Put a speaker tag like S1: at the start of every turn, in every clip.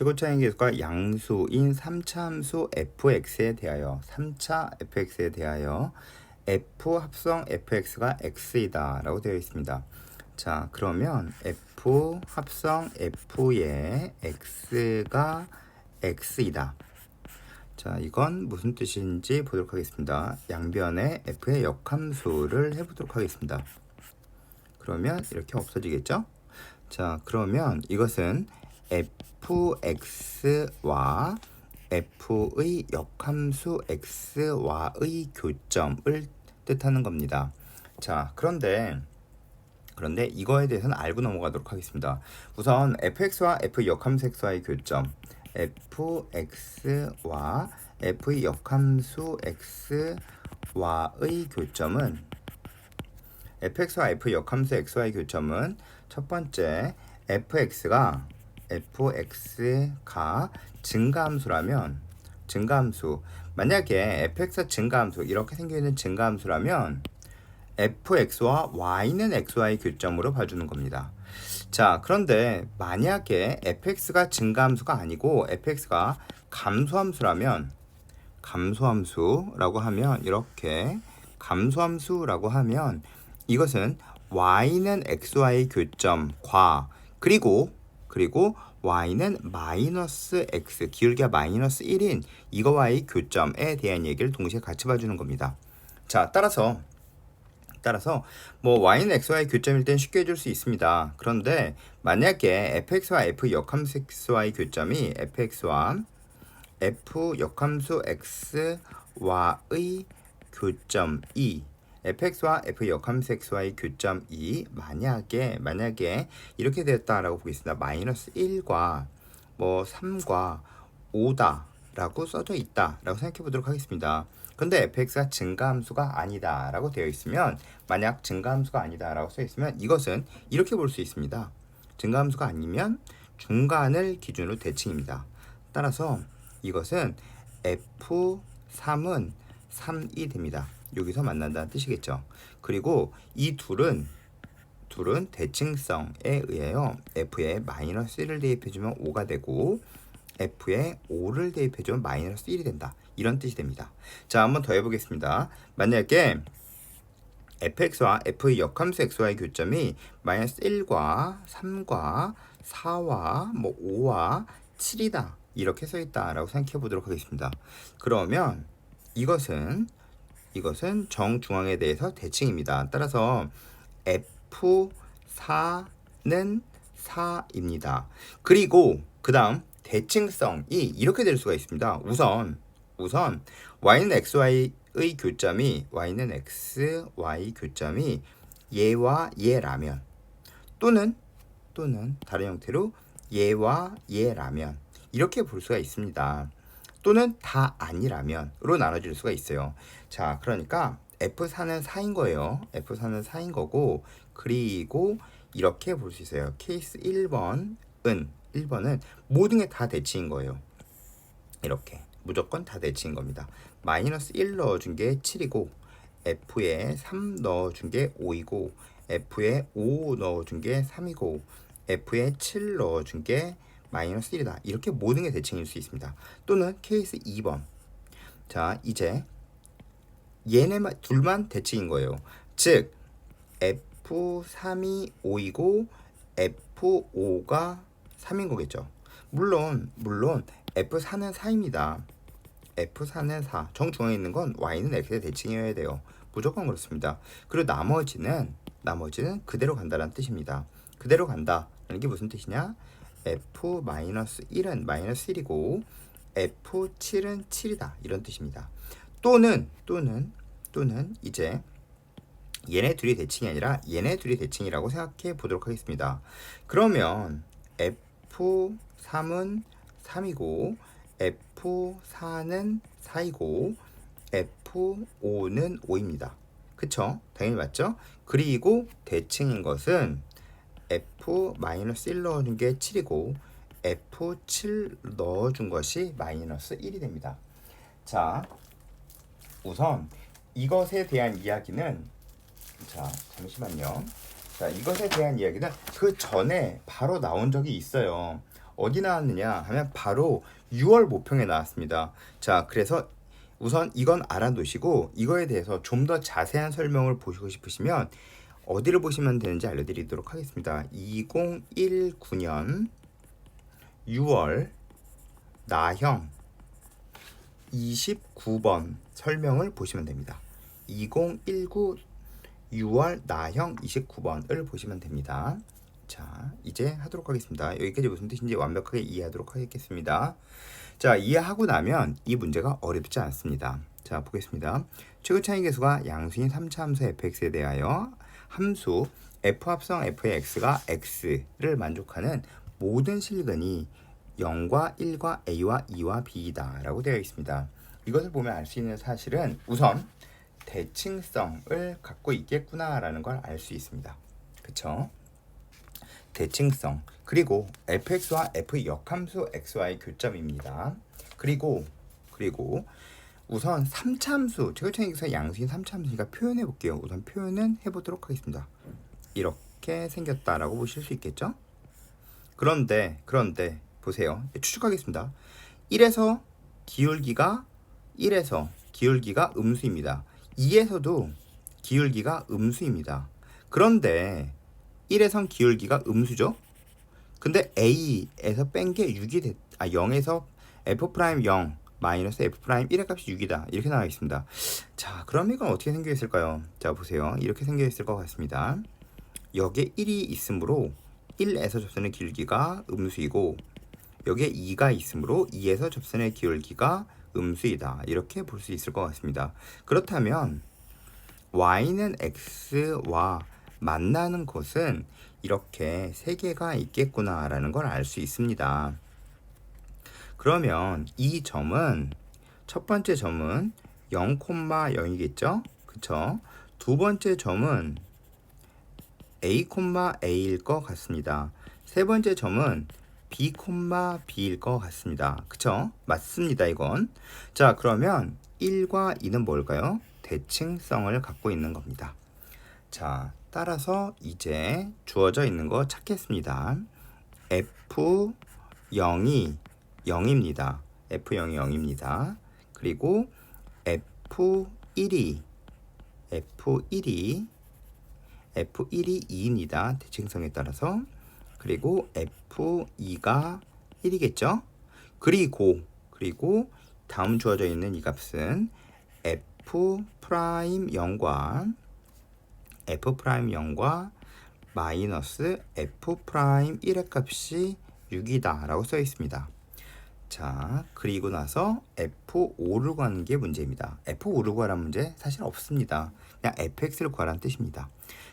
S1: 최고차의 계수가 양수인 3차 함수 fx에 대하여 3차 fx에 대하여 f 합성 fx가 x이다 라고 되어 있습니다. 자, 그러면 f 합성 f의 x가 x이다. 자, 이건 무슨 뜻인지 보도록 하겠습니다. 양변에 f의 역함수를 해보도록 하겠습니다. 그러면 이렇게 없어지겠죠? 자, 그러면 이것은 fx와 f의 역함수 x와의 교점을 뜻하는 겁니다. 자, 그런데 이거에 대해서는 알고 넘어가도록 하겠습니다. 우선 fx와 f의 역함수 x와의 교점, fx와 f의 역함수 x와의 교점은 fx와 f의 역함수 x와의 교점은 첫 번째 fx가 증가함수라면 증가함수, 만약에 fx가 증가함수 이렇게 생겨있는 증가함수라면 fx와 y는 xy의 교점으로 봐주는 겁니다. 자, 그런데 만약에 fx가 증가함수가 아니고 fx가 감소함수라면 감소함수라고 하면 이렇게 감소함수라고 하면 이것은 y는 xy의 교점과 그리고 y는 마이너스 x 기울기가 마이너스 1인 이거와의 교점에 대한 얘기를 동시에 같이 봐주는 겁니다. 자, 따라서 뭐 y는 xy의 교점일 땐 쉽게 해줄 수 있습니다. 그런데 만약에 fx와 f 역함수 xy의 교점이 fx와 f 역함수 x와의 교점이 fx와 f 역함수 xy의 교점이 만약에 이렇게 되었다라고 보겠습니다. 마이너스 1과 뭐 3과 5다 라고 써져 있다 라고 생각해 보도록 하겠습니다. 근데 fx가 증가함수가 아니다 라고 되어 있으면, 만약 증가함수가 아니다 라고 써 있으면 이것은 이렇게 볼 수 있습니다. 증가함수가 아니면 중간을 기준으로 대칭입니다. 따라서 이것은 f3은 3이 됩니다. 여기서 만난다는 뜻이겠죠. 그리고 이 둘은 대칭성에 의하여 f에 마이너스 1을 대입해주면 5가 되고 f에 5를 대입해주면 마이너스 1이 된다. 이런 뜻이 됩니다. 자, 한번 더 해보겠습니다. 만약에 fx와 f의 역함수 xy의 교점이 마이너스 1과 3과 4와 뭐 5와 7이다. 이렇게 써있다 라고 생각해 보도록 하겠습니다. 그러면 이것은 정중앙에 대해서 대칭입니다. 따라서 F4는 4입니다. 그리고 그 다음 대칭성이 이렇게 될 수가 있습니다. 우선 y는 xy의 교점이 얘와 얘라면 또는 다른 형태로 얘와 얘라면 이렇게 볼 수가 있습니다. 또는 다 아니라면으로 나눠질 수가 있어요. 자, 그러니까 F4는 4인 거예요. F4는 4인 거고, 그리고 이렇게 볼 수 있어요. 케이스 1번은 모든 게 다 대칭인 거예요. 이렇게 무조건 다 대칭인 겁니다. 마이너스 1 넣어준 게 7이고 F에 3 넣어준 게 5이고 F에 5 넣어준 게 3이고 F에 7 넣어준 게 마이너스 1이다. 이렇게 모든 게 대칭일 수 있습니다. 또는 케이스 2번. 자, 이제 얘네만 둘만 대칭인 거예요. 즉 F3이 5이고 F5가 3인 거겠죠. 물론 F4는 4입니다. F4는 4. 정중앙에 있는 건 y는 x의 대칭이어야 돼요. 무조건 그렇습니다. 그리고 나머지는 그대로 간다는 뜻입니다. 그대로 간다라는 게 무슨 뜻이냐? F-1은 마이너스 1이고 F7은 7이다. 이런 뜻입니다. 또는 이제 얘네 둘이 대칭이 아니라 얘네 둘이 대칭이라고 생각해 보도록 하겠습니다. 그러면 F3은 3이고 F4는 4이고 F5는 5입니다. 그쵸? 당연히 맞죠? 그리고 대칭인 것은 F-1 넣어준 게 7이고 F7 넣어준 것이 마이너스 1이 됩니다. 자, 우선 이것에 대한 이야기는 잠시만요. 자, 이것에 대한 이야기는 그 전에 바로 나온 적이 있어요. 어디 나왔느냐 하면 바로 6월 모평에 나왔습니다. 자, 그래서 우선 이건 알아두시고 이거에 대해서 좀 더 자세한 설명을 보시고 싶으시면 어디를 보시면 되는지 알려드리도록 하겠습니다. 2019년 6월 나형 29번 설명을 보시면 됩니다. 2019 6월 나형 29번을 보시면 됩니다. 자, 이제 하도록 하겠습니다. 여기까지 무슨 뜻인지 완벽하게 이해하도록 하겠습니다. 자, 이해하고 나면 이 문제가 어렵지 않습니다. 자, 보겠습니다. 최고 차이 계수가 양수인 3차 함수 fx에 대하여 함수 f 합성 f의 x가 x를 만족하는 모든 실근이 0과 1과 a와 2와 b이다 라고 되어 있습니다. 이것을 보면 알 수 있는 사실은 우선 대칭성을 갖고 있겠구나 라는 걸 알 수 있습니다. 그쵸? 대칭성, 그리고 fx와 f 역함수 xy의 교점입니다. 그리고 우선 3차 함수, 최고차이계수가 양수인 3차 함수니까 표현해 볼게요. 우선 표현은 해보도록 하겠습니다. 이렇게 생겼다라고 보실 수 있겠죠? 그런데 보세요. 추측하겠습니다. 1에서 기울기가 음수입니다. 2에서도 기울기가 음수입니다. 그런데 1에선 기울기가 음수죠? 근데 A에서 뺀 게 6이 0에서 F'0 마이너스 F'1의 값이 6이다. 이렇게 나와 있습니다. 자, 그럼 이건 어떻게 생겨 있을까요? 자, 보세요. 이렇게 생겨 있을 것 같습니다. 여기에 1이 있으므로 1에서 접선의 기울기가 음수이고 여기에 2가 있으므로 2에서 접선의 기울기가 음수이다. 이렇게 볼 수 있을 것 같습니다. 그렇다면 y는 x와 만나는 곳은 이렇게 세 개가 있겠구나 라는 걸 알 수 있습니다. 그러면 이 점은 첫 번째 점은 0,0이겠죠? 그쵸? 두 번째 점은 a,a일 것 같습니다. 세 번째 점은 b,b일 것 같습니다. 그쵸? 맞습니다, 이건. 자, 그러면 1과 2는 뭘까요? 대칭성을 갖고 있는 겁니다. 자, 따라서 이제 주어져 있는 거 찾겠습니다. F0이 0입니다. F0이 0입니다. 그리고 F1이 2입니다. 대칭성에 따라서. 그리고 F2가 1이겠죠? 그리고 다음 주어져 있는 이 값은 F'0과 마이너스 F'1의 값이 6이다 라고 써 있습니다. 자, 그리고 나서 F5를 구하는 게 문제입니다. F5를 구하라는 문제 사실 없습니다. 그냥 fx를 구하라는 뜻입니다.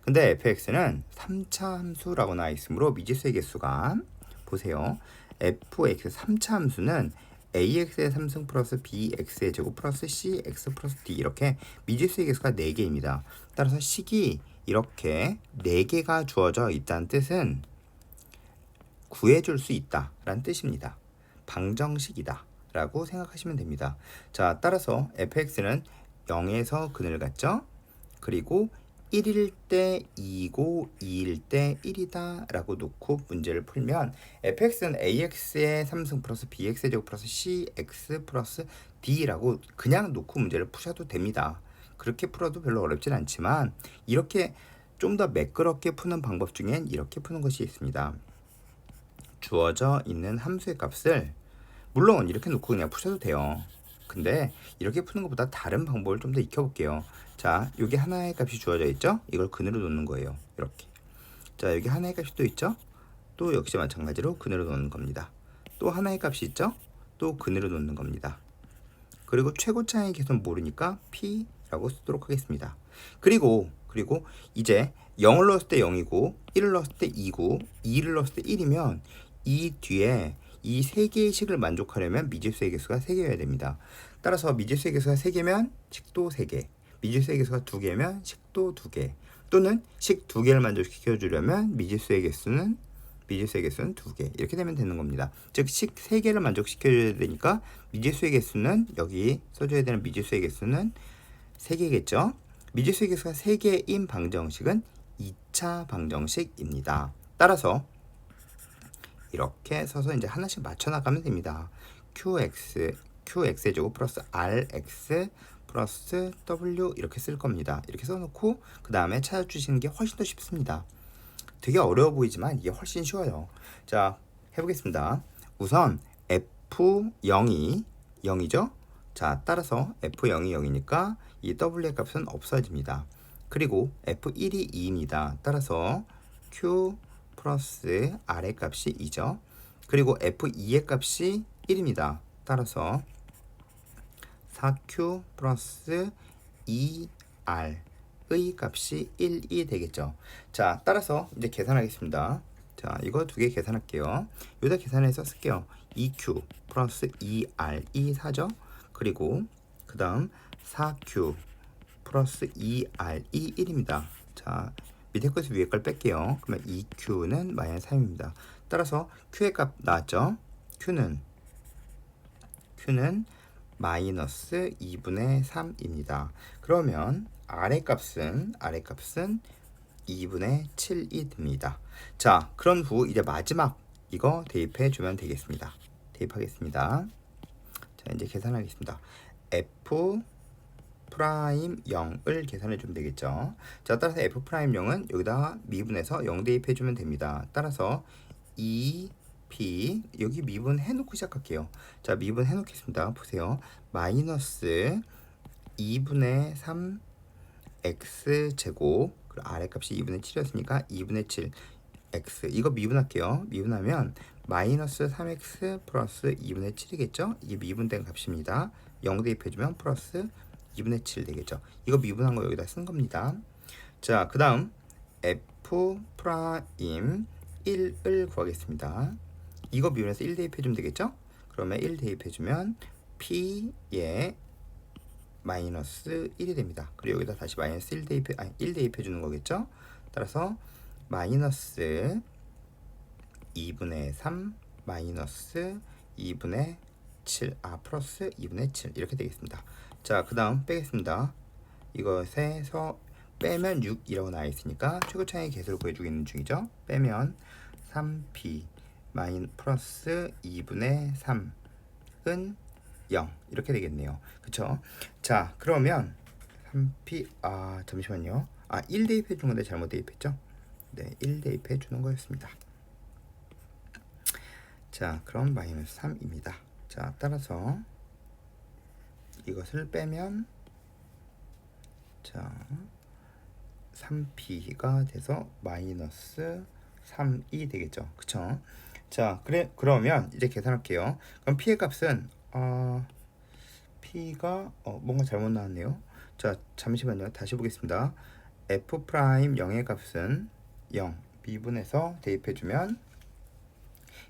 S1: 근데 fx는 3차 함수라고 나와 있으므로 미지수의 개수가 보세요. fx 3차 함수는 ax의 3승 플러스 bx의 제곱 플러스 cx 플러스 d 이렇게 미지수의 개수가 4개입니다. 따라서 식이 이렇게 4개가 주어져 있다는 뜻은 구해줄 수 있다라는 뜻입니다. 방정식이다 라고 생각하시면 됩니다. 자, 따라서 fx는 0에서 근을 갖죠. 그리고 1일 때 2고 2일 때 1이다 라고 놓고 문제를 풀면 fx는 ax의 3승 플러스 bx의 제곱 플러스 cx 플러스 d라고 그냥 놓고 문제를 푸셔도 됩니다. 그렇게 풀어도 별로 어렵진 않지만 이렇게 좀 더 매끄럽게 푸는 방법 중엔 이렇게 푸는 것이 있습니다. 주어져 있는 함수의 값을 물론 이렇게 놓고 그냥 푸셔도 돼요. 근데 이렇게 푸는 것보다 다른 방법을 좀 더 익혀볼게요. 자, 여기 하나의 값이 주어져 있죠? 이걸 근으로 놓는 거예요. 이렇게. 자, 여기 하나의 값이 또 있죠? 또 역시 마찬가지로 근으로 놓는 겁니다. 또 하나의 값이 있죠? 또 근으로 놓는 겁니다. 그리고 최고차의 계수는 모르니까 P라고 쓰도록 하겠습니다. 그리고 이제 0을 넣었을 때 0이고 1을 넣었을 때 2고 2를 넣었을 때 1이면 이 뒤에 이 세 개의 식을 만족하려면 미지수의 개수가 3개여야 됩니다. 따라서 미지수의 개수가 3개면 식도 3개, 미지수의 개수가 2개면 식도 2개, 또는 식 2개를 만족시켜 주려면 미지수의 개수는 2개 이렇게 되면 되는 겁니다. 즉 식 3개를 만족시켜 줘야 되니까 미지수의 개수는 여기 써줘야 되는 미지수의 개수는 3개겠죠. 미지수의 개수가 3개인 방정식은 2차 방정식입니다. 따라서 이렇게 서서 이제 하나씩 맞춰 나가면 됩니다. qx의 제곱 플러스 rx 플러스 w 이렇게 쓸 겁니다. 이렇게 써놓고 그 다음에 찾아주시는 게 훨씬 더 쉽습니다. 되게 어려워 보이지만 이게 훨씬 쉬워요. 자, 해보겠습니다. 우선 f0이 0이죠? 자, 따라서 f0이 0이니까 이 w의 값은 없어집니다. 그리고 f1이 2입니다. 따라서 q 플러스 r의 값이 2죠. 그리고 f2의 값이 1입니다. 따라서 4q 플러스 2r 의 값이 1이 되겠죠. 자, 따라서 이제 계산하겠습니다. 자, 이거 두 개 계산할게요. 여기다 계산해서 쓸게요. 2q 플러스 2r이 4죠. 그리고 그 다음 4q 플러스 2r이 1입니다. 자, 밑에 것에서 위에 걸 뺄게요. 그러면 2q는 마이너스 3입니다. 따라서 q의 값 나왔죠. q는 마이너스 2분의 3입니다. 그러면 r의 값은 2분의 7이 됩니다. 자, 그런 후 이제 마지막 이거 대입해 주면 되겠습니다. 대입하겠습니다. 자, 이제 계산하겠습니다. f 프라임 0을 계산해 주면 되겠죠. 자, 따라서 f 프라임 0은 여기다가 미분해서 0 대입해 주면 됩니다. 따라서 2p 여기 미분 해놓고 시작할게요. 자, 미분 해놓겠습니다. 보세요. 마이너스 2분의 3 x제곱 그리고 아래값이 2분의 7이었으니까 2분의 7 x 이거 미분할게요. 미분하면 마이너스 3x 플러스 2분의 7이겠죠. 이게 미분된 값입니다. 0 대입해주면 플러스 2분의 7 되겠죠. 이거 미분한 거 여기다 쓴 겁니다. 자, 그 다음 f 프라임 1을 구하겠습니다. 이거 미분해서 1 대입해주면 되겠죠. 그러면 1 대입해주면 p의 마이너스 1이 됩니다. 그리고 여기다 다시 마이너스 1 대입해 주는 거겠죠. 따라서 마이너스 2분의 3 마이너스 2분의 7 플러스 2분의 7 이렇게 되겠습니다. 자, 그 다음 빼겠습니다. 이것에서 빼면 6이라고 나와 있으니까 최고차의 개수를 구해주고 있는 중이죠. 빼면 3p 플러스 2분의 3은 0 이렇게 되겠네요. 그쵸? 자, 그러면 3p 잠시만요. 1 대입해 준 건데 잘못 대입했죠? 네, 1 대입해 주는 거였습니다. 자, 그럼 마이너스 3입니다. 자, 따라서 이것을 빼면 자 3p가 돼서 마이너스 3이 되겠죠. 그쵸? 자, 그러면 이제 계산할게요. 그럼 p의 값은 p가 뭔가 잘못 나왔네요. 자, 잠시만요. 다시 보겠습니다. f 프라임 0의 값은 0 미분해서 대입해주면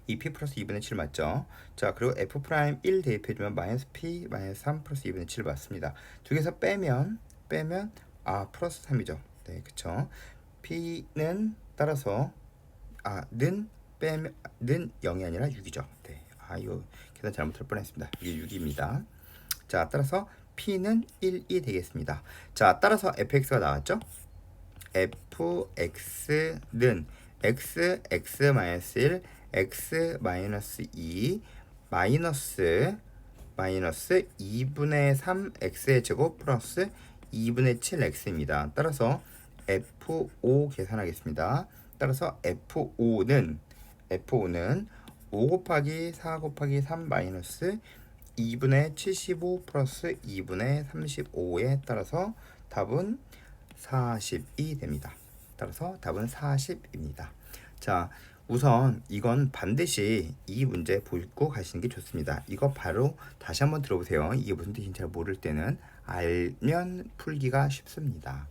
S1: 2p 플러스 2분의 7 맞죠? 자, 그리고 f 프라임 1 대입해주면 마이너스 p 마이너스 3 플러스 2분의 7 맞습니다. 두 개에서 빼면 플러스 3이죠. 네, 그쵸? p는 따라서 는 0이 아니라 6이죠. 네, 이거 계산 잘못할 뻔했습니다. 이게 6입니다. 자, 따라서 p는 1이 되겠습니다. 자, 따라서 fx가 나왔죠? fx는 x 1 x 2 마이너스 2분의 3 x의 제곱 플러스 2분의 7 x입니다. 따라서 f5 계산하겠습니다. 따라서 f5는 5 곱하기 4 곱하기 3 마이너스 2분의 75 플러스 2분의 35에 따라서 답은 40이 됩니다. 따라서 답은 40입니다. 자, 우선 이건 반드시 이 문제 보고 가시는 게 좋습니다. 이거 바로 다시 한번 들어보세요. 이게 무슨 뜻인지 잘 모를 때는 알면 풀기가 쉽습니다.